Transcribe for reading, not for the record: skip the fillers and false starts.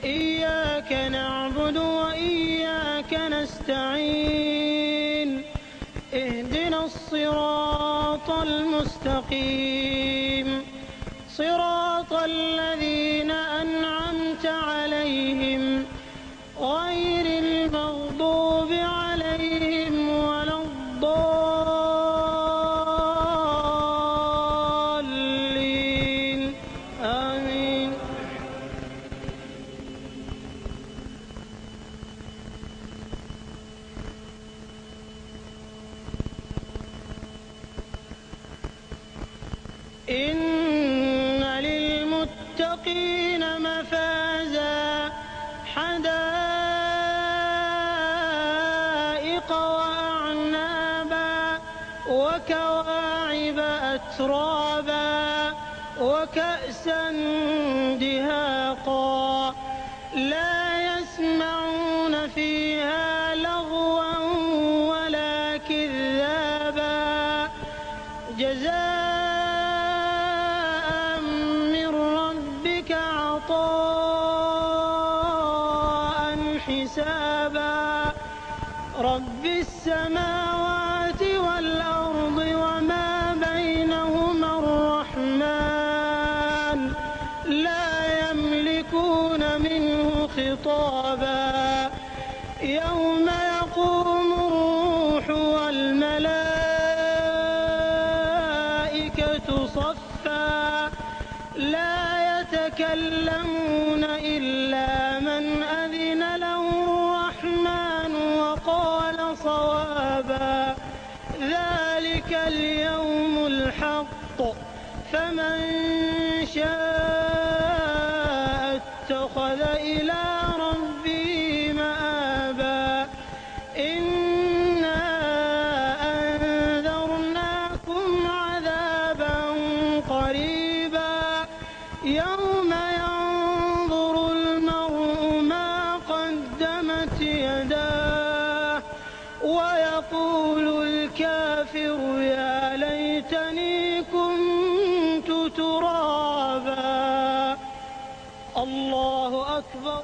إياك نعبد وإياك نستعين اهدنا الصراط المستقيم صراط الذين أنعمت عليهم غير المغضوب عليهم ولا الضالين آمين. إن للمتقين مفازا حدائق وأعنابا وكواعب أترابا وكأسا دهاقا لا يسمعون فيها لغوا ولا كذابا جزاء من ربك عطاء حسابا رب السماوات والأرض وما بينهما الرحمن لا يملكون منه خطابا يوم يقوم الروح والملائكة صفا لا يتكلمون إلا من أذن له الرحمن وقال صوابا ذلك اليوم الحق فمن شاء اتخذ إلى ربه مآبا إنا أنذرناكم عذابا قريبا يوم ينظر المرء ما قدمت يداه ويقول الكافر يا ليتني كنت ترابا. الله أكبر.